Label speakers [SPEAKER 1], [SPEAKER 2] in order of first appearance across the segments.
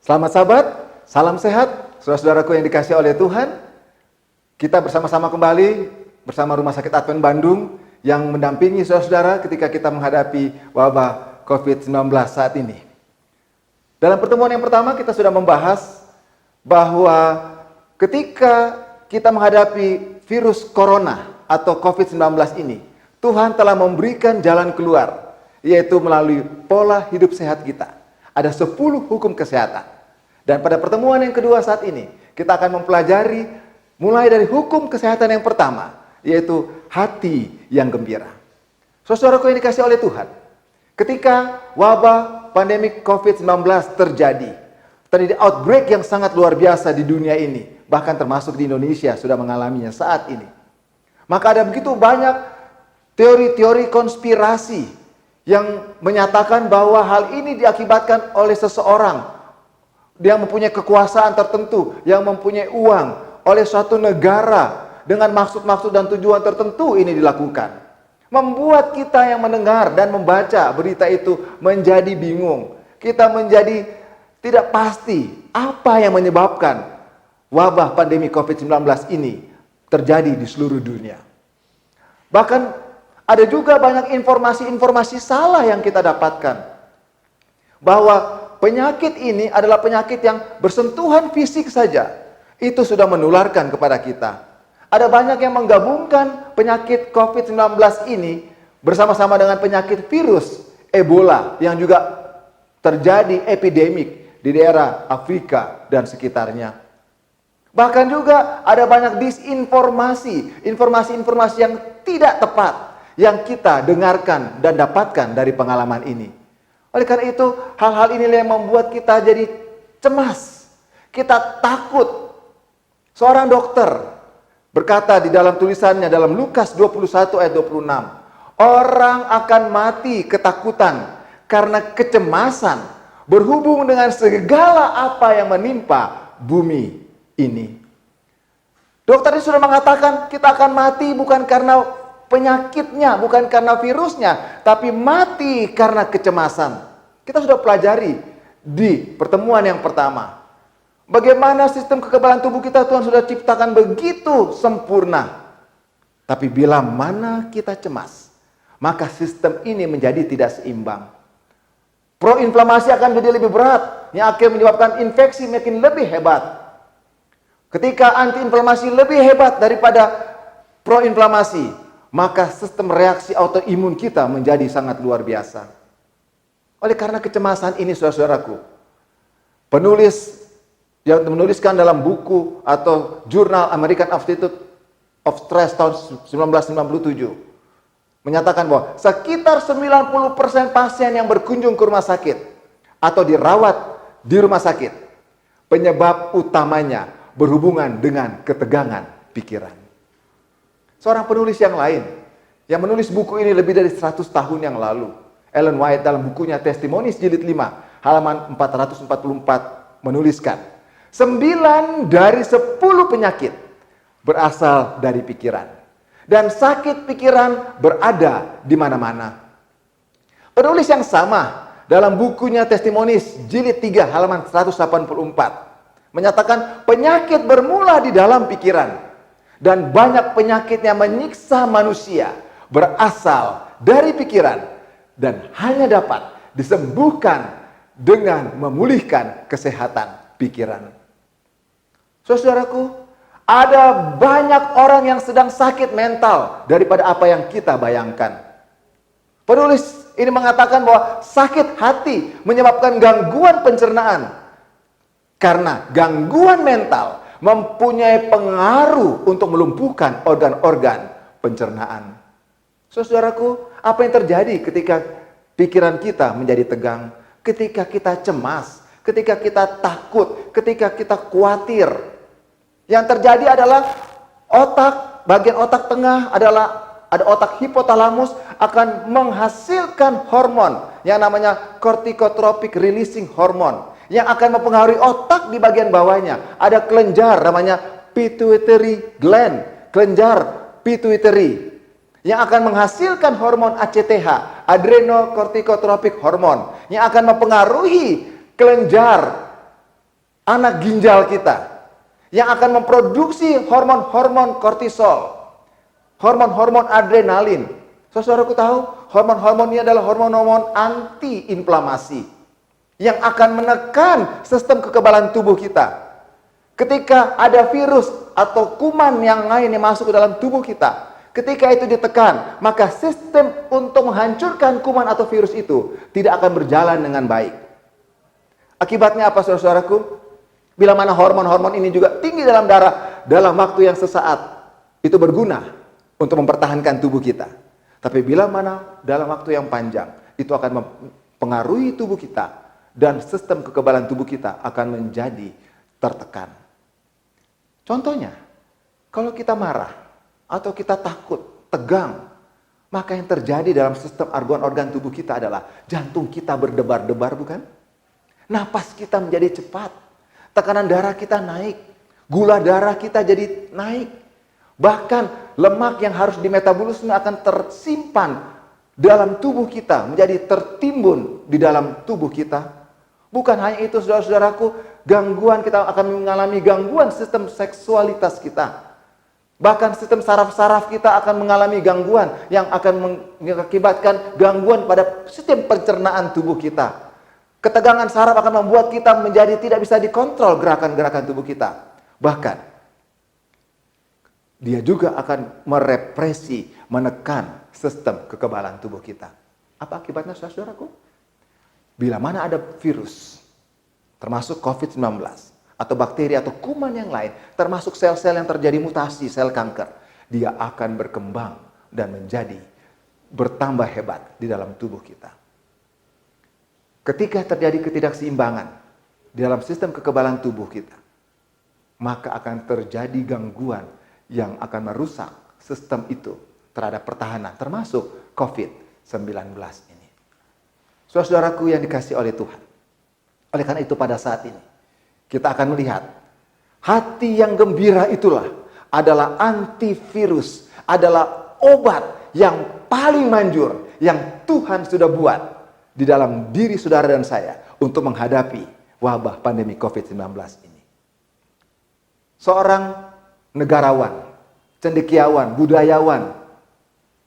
[SPEAKER 1] Selamat sahabat, salam sehat, saudara-saudaraku yang dikasihi oleh Tuhan. Kita bersama-sama kembali bersama Rumah Sakit Advent Bandung yang mendampingi saudara-saudara ketika kita menghadapi wabah COVID-19 saat ini. Dalam pertemuan yang pertama kita sudah membahas bahwa ketika kita menghadapi virus corona atau COVID-19 ini, Tuhan telah memberikan jalan keluar, yaitu melalui pola hidup sehat kita. Ada 10 hukum kesehatan. Dan pada pertemuan yang kedua saat ini, kita akan mempelajari mulai dari hukum kesehatan yang pertama, yaitu hati yang gembira. Saudaraku yang dikasihi oleh Tuhan, ketika wabah pandemi COVID-19 terjadi outbreak yang sangat luar biasa di dunia ini, bahkan termasuk di Indonesia sudah mengalaminya saat ini. Maka ada begitu banyak teori-teori konspirasi yang menyatakan bahwa hal ini diakibatkan oleh seseorang yang mempunyai kekuasaan tertentu, yang mempunyai uang, oleh suatu negara dengan maksud-maksud dan tujuan tertentu ini dilakukan. Membuat kita yang mendengar dan membaca berita itu menjadi bingung. Kita menjadi tidak pasti apa yang menyebabkan wabah pandemi COVID-19 ini terjadi di seluruh dunia. Bahkan ada juga banyak informasi-informasi salah yang kita dapatkan. Bahwa penyakit ini adalah penyakit yang bersentuhan fisik saja. Itu sudah menularkan kepada kita. Ada banyak yang menggabungkan penyakit COVID-19 ini bersama-sama dengan penyakit virus Ebola yang juga terjadi epidemik di daerah Afrika dan sekitarnya. Bahkan juga ada banyak disinformasi, informasi-informasi yang tidak tepat yang kita dengarkan dan dapatkan dari pengalaman ini. Oleh karena itu, hal-hal inilah yang membuat kita jadi cemas. Kita takut. Seorang dokter berkata di dalam tulisannya dalam Lukas 21 ayat 26, orang akan mati ketakutan karena kecemasan berhubung dengan segala apa yang menimpa bumi ini. Dokter ini sudah mengatakan kita akan mati bukan karena penyakitnya, bukan karena virusnya, tapi mati karena kecemasan. Kita sudah pelajari di pertemuan yang pertama. Bagaimana sistem kekebalan tubuh kita Tuhan sudah ciptakan begitu sempurna. Tapi bila mana kita cemas, maka sistem ini menjadi tidak seimbang. Proinflamasi akan menjadi lebih berat, yang akan menyebabkan infeksi makin lebih hebat. Ketika antiinflamasi lebih hebat daripada proinflamasi, maka sistem reaksi autoimun kita menjadi sangat luar biasa. Oleh karena kecemasan ini, saudara-saudaraku, penulis yang menuliskan dalam buku atau jurnal American Institute of Stress tahun 1997 menyatakan bahwa sekitar 90% pasien yang berkunjung ke rumah sakit atau dirawat di rumah sakit, penyebab utamanya berhubungan dengan ketegangan pikiran. Seorang penulis yang lain, yang menulis buku ini lebih dari 100 tahun yang lalu, Ellen White dalam bukunya Testimonies jilid 5, halaman 444 menuliskan, 9 dari 10 penyakit berasal dari pikiran. Dan sakit pikiran berada di mana-mana. Penulis yang sama dalam bukunya Testimonies jilid 3, halaman 184, menyatakan penyakit bermula di dalam pikiran. Dan banyak penyakit yang menyiksa manusia berasal dari pikiran dan hanya dapat disembuhkan dengan memulihkan kesehatan pikiran. Saudaraku, ada banyak orang yang sedang sakit mental daripada apa yang kita bayangkan. Penulis ini mengatakan bahwa sakit hati menyebabkan gangguan pencernaan. Karena gangguan mental mempunyai pengaruh untuk melumpuhkan organ-organ pencernaan. Saudaraku, apa yang terjadi ketika pikiran kita menjadi tegang? Ketika kita cemas, ketika kita takut, ketika kita khawatir. Yang terjadi adalah bagian otak tengah ada otak hipotalamus akan menghasilkan hormon yang namanya corticotropic releasing hormone yang akan mempengaruhi otak di bagian bawahnya. Ada kelenjar namanya pituitary gland, kelenjar pituitary yang akan menghasilkan hormon ACTH, adrenocorticotropic hormone, yang akan mempengaruhi kelenjar anak ginjal kita yang akan memproduksi hormon-hormon kortisol, hormon-hormon adrenalin. Saudaraku tahu, hormon-hormon ini adalah hormon-hormon anti-inflamasi yang akan menekan sistem kekebalan tubuh kita. Ketika ada virus atau kuman yang lain yang masuk ke dalam tubuh kita, ketika itu ditekan, maka sistem untuk menghancurkan kuman atau virus itu tidak akan berjalan dengan baik. Akibatnya apa, saudara-saudaraku? Bila mana hormon-hormon ini juga tinggi dalam darah, dalam waktu yang sesaat, itu berguna untuk mempertahankan tubuh kita. Tapi bila mana dalam waktu yang panjang, itu akan mempengaruhi tubuh kita, dan sistem kekebalan tubuh kita akan menjadi tertekan. Contohnya, kalau kita marah, atau kita takut, tegang, maka yang terjadi dalam sistem organ-organ tubuh kita adalah jantung kita berdebar-debar, bukan? Napas kita menjadi cepat, tekanan darah kita naik, gula darah kita jadi naik. Bahkan lemak yang harus dimetabolisme akan tersimpan dalam tubuh kita, menjadi tertimbun di dalam tubuh kita. Bukan hanya itu, saudara-saudaraku, gangguan, kita akan mengalami gangguan sistem seksualitas kita. Bahkan sistem saraf-saraf kita akan mengalami gangguan yang akan mengakibatkan gangguan pada sistem pencernaan tubuh kita. Ketegangan saraf akan membuat kita menjadi tidak bisa dikontrol gerakan-gerakan tubuh kita. Bahkan, dia juga akan merepresi, menekan sistem kekebalan tubuh kita. Apa akibatnya, saudara-saudaraku? Bila mana ada virus, termasuk COVID-19, atau bakteri atau kuman yang lain, termasuk sel-sel yang terjadi mutasi, sel kanker, dia akan berkembang dan menjadi bertambah hebat di dalam tubuh kita. Ketika terjadi ketidakseimbangan di dalam sistem kekebalan tubuh kita, maka akan terjadi gangguan yang akan merusak sistem itu terhadap pertahanan, termasuk COVID-19 ini. Saudaraku yang dikasihi oleh Tuhan, oleh karena itu pada saat ini, kita akan melihat hati yang gembira itulah adalah antivirus, adalah obat yang paling manjur yang Tuhan sudah buat di dalam diri saudara dan saya untuk menghadapi wabah pandemi COVID-19 ini. Seorang negarawan, cendekiawan, budayawan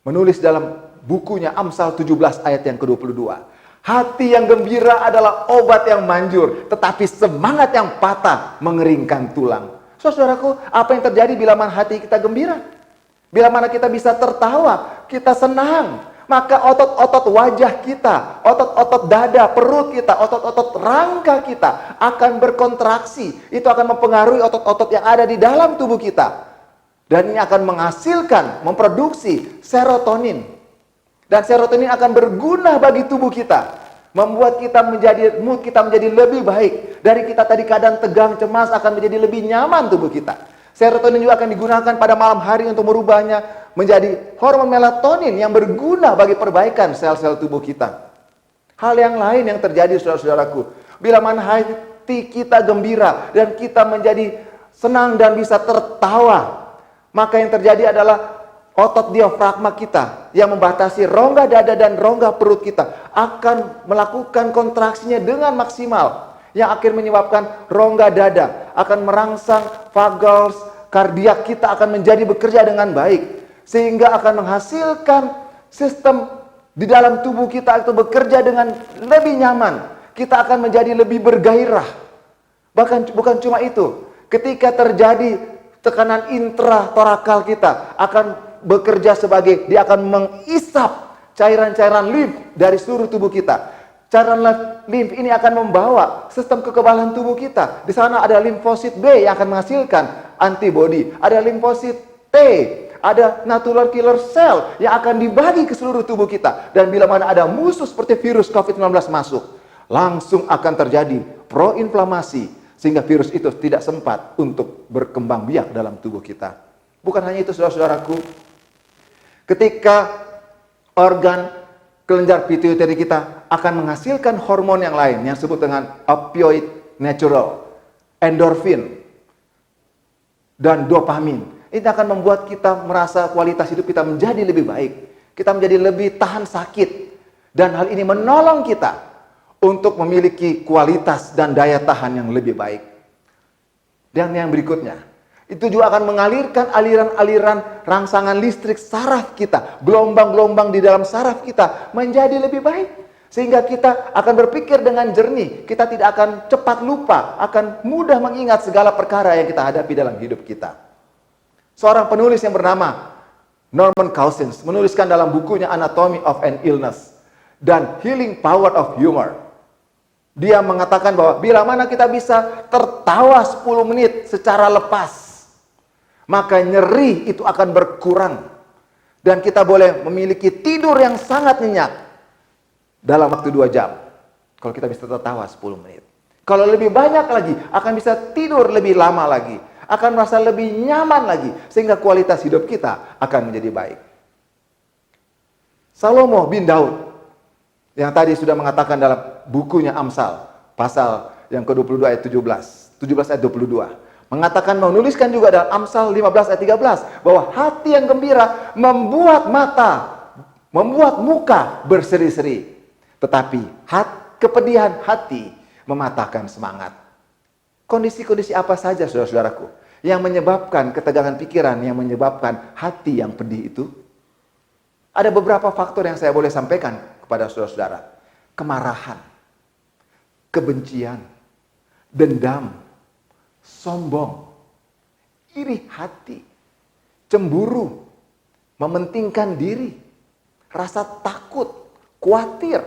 [SPEAKER 1] menulis dalam bukunya Amsal 17 ayat yang ke-22. Hati yang gembira adalah obat yang manjur, tetapi semangat yang patah mengeringkan tulang. Saudaraku, apa yang terjadi bila mana hati kita gembira? Bila mana kita bisa tertawa, kita senang, maka otot-otot wajah kita, otot-otot dada, perut kita, otot-otot rangka kita akan berkontraksi. Itu akan mempengaruhi otot-otot yang ada di dalam tubuh kita. Dan ini akan menghasilkan, memproduksi serotonin. Dan serotonin akan berguna bagi tubuh kita. Membuat mood kita menjadi lebih baik. Dari kita tadi keadaan tegang, cemas, akan menjadi lebih nyaman tubuh kita. Serotonin juga akan digunakan pada malam hari untuk merubahnya menjadi hormon melatonin yang berguna bagi perbaikan sel-sel tubuh kita. Hal yang lain yang terjadi, saudara-saudaraku, bila mana hati kita gembira dan kita menjadi senang dan bisa tertawa, maka yang terjadi adalah otot diafragma kita yang membatasi rongga dada dan rongga perut kita akan melakukan kontraksinya dengan maksimal, yang akhir menyebabkan rongga dada akan merangsang vagus kardiak kita akan menjadi bekerja dengan baik, sehingga akan menghasilkan sistem di dalam tubuh kita itu bekerja dengan lebih nyaman. Kita akan menjadi lebih bergairah. Bahkan bukan cuma itu, ketika terjadi tekanan intratorakal kita akan bekerja sebagai, dia akan mengisap cairan-cairan limf dari seluruh tubuh kita. Cairan limf ini akan membawa sistem kekebalan tubuh kita. Di sana ada limfosit B yang akan menghasilkan antibodi, ada limfosit T, ada natural killer cell yang akan dibagi ke seluruh tubuh kita. Dan bila mana ada musuh seperti virus COVID-19 masuk, langsung akan terjadi proinflamasi, sehingga virus itu tidak sempat untuk berkembang biak dalam tubuh kita. Bukan hanya itu, saudara-saudaraku, ketika organ kelenjar pituitari kita akan menghasilkan hormon yang lain yang disebut dengan opioid natural, endorfin, dan dopamin. Ini akan membuat kita merasa kualitas hidup kita menjadi lebih baik. Kita menjadi lebih tahan sakit. Dan hal ini menolong kita untuk memiliki kualitas dan daya tahan yang lebih baik. Dan yang berikutnya, itu juga akan mengalirkan aliran-aliran rangsangan listrik saraf kita, gelombang-gelombang di dalam saraf kita menjadi lebih baik. Sehingga kita akan berpikir dengan jernih, kita tidak akan cepat lupa, akan mudah mengingat segala perkara yang kita hadapi dalam hidup kita. Seorang penulis yang bernama Norman Cousins menuliskan dalam bukunya Anatomy of an Illness dan Healing Power of Humor. Dia mengatakan bahwa bila mana kita bisa tertawa 10 menit secara lepas, maka nyeri itu akan berkurang. Dan kita boleh memiliki tidur yang sangat nyenyak dalam waktu 2 jam. Kalau kita bisa tertawa 10 menit. Kalau lebih banyak lagi, akan bisa tidur lebih lama lagi. Akan merasa lebih nyaman lagi. Sehingga kualitas hidup kita akan menjadi baik. Salomo bin Daud, yang tadi sudah mengatakan dalam bukunya Amsal, pasal yang ke-22 ayat 17 ayat 22. Mengatakan, menuliskan juga dalam Amsal 15 ayat 13, bahwa hati yang gembira membuat muka berseri-seri. Tetapi kepedihan hati mematahkan semangat. Kondisi-kondisi apa saja, saudara-saudaraku, yang menyebabkan ketegangan pikiran, yang menyebabkan hati yang pedih itu? Ada beberapa faktor yang saya boleh sampaikan kepada saudara-saudara. Kemarahan, kebencian, dendam, sombong, iri hati, cemburu, mementingkan diri, rasa takut, khawatir,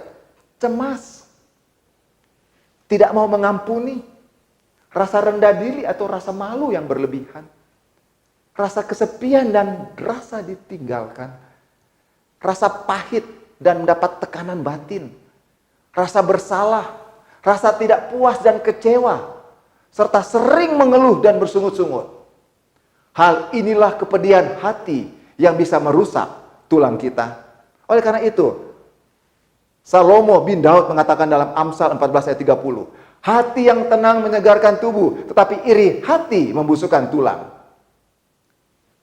[SPEAKER 1] cemas, tidak mau mengampuni, rasa rendah diri atau rasa malu yang berlebihan, rasa kesepian dan rasa ditinggalkan, rasa pahit dan mendapat tekanan batin, rasa bersalah, rasa tidak puas dan kecewa, serta sering mengeluh dan bersungut-sungut. Hal inilah kepedihan hati yang bisa merusak tulang kita. Oleh karena itu, Salomo bin Daud mengatakan dalam Amsal 14 ayat 30, hati yang tenang menyegarkan tubuh, tetapi iri hati membusukkan tulang.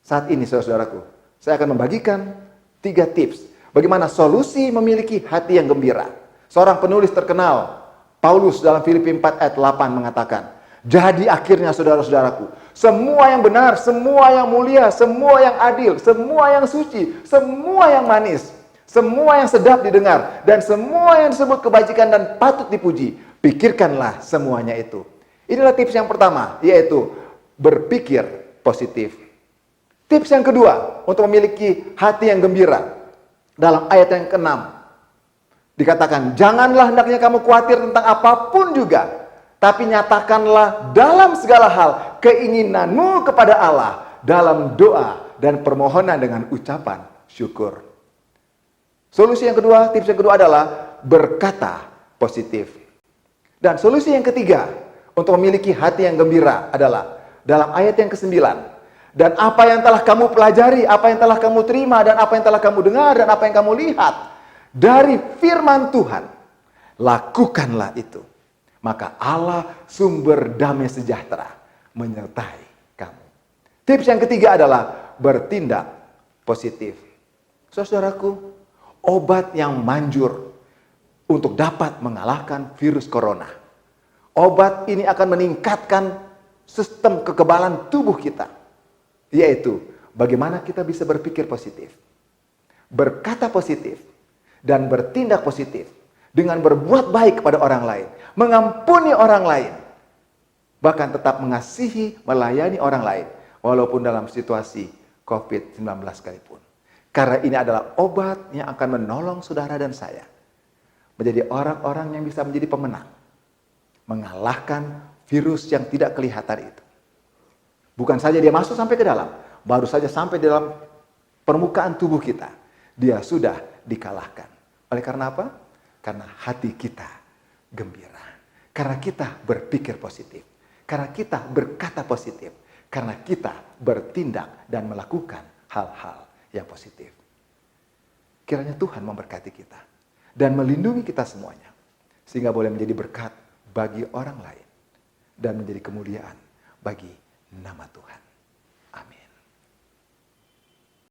[SPEAKER 1] Saat ini, saudara-saudaraku, saya akan membagikan 3 tips bagaimana solusi memiliki hati yang gembira. Seorang penulis terkenal, Paulus, dalam Filipi 4 ayat 8 mengatakan, jadi akhirnya, saudara-saudaraku, semua yang benar, semua yang mulia, semua yang adil, semua yang suci, semua yang manis, semua yang sedap didengar, dan semua yang disebut kebajikan dan patut dipuji, pikirkanlah semuanya itu. Inilah tips yang pertama, yaitu berpikir positif. Tips yang kedua, untuk memiliki hati yang gembira, dalam ayat yang ke-6, dikatakan, janganlah hendaknya kamu khawatir tentang apapun juga, tapi nyatakanlah dalam segala hal keinginanmu kepada Allah, dalam doa dan permohonan dengan ucapan syukur. Solusi yang kedua, tips yang kedua adalah berkata positif. Dan solusi yang ketiga untuk memiliki hati yang gembira adalah dalam ayat yang ke-9. Dan apa yang telah kamu pelajari, apa yang telah kamu terima, dan apa yang telah kamu dengar, dan apa yang kamu lihat dari firman Tuhan, lakukanlah itu. Maka Allah sumber damai sejahtera menyertai kamu. Tips yang ketiga adalah bertindak positif. Saudaraku, obat yang manjur untuk dapat mengalahkan virus corona. Obat ini akan meningkatkan sistem kekebalan tubuh kita. Yaitu, bagaimana kita bisa berpikir positif, berkata positif, dan bertindak positif dengan berbuat baik kepada orang lain, mengampuni orang lain, bahkan tetap mengasihi, melayani orang lain, walaupun dalam situasi COVID-19 sekalipun. Karena ini adalah obat yang akan menolong saudara dan saya menjadi orang-orang yang bisa menjadi pemenang, mengalahkan virus yang tidak kelihatan itu. Bukan saja dia masuk sampai ke dalam, baru saja sampai dalam permukaan tubuh kita, dia sudah dikalahkan. Oleh karena apa? Karena hati kita gembira. Karena kita berpikir positif. Karena kita berkata positif. Karena kita bertindak dan melakukan hal-hal yang positif. Kiranya Tuhan memberkati kita dan melindungi kita semuanya, sehingga boleh menjadi berkat bagi orang lain dan menjadi kemuliaan bagi nama Tuhan.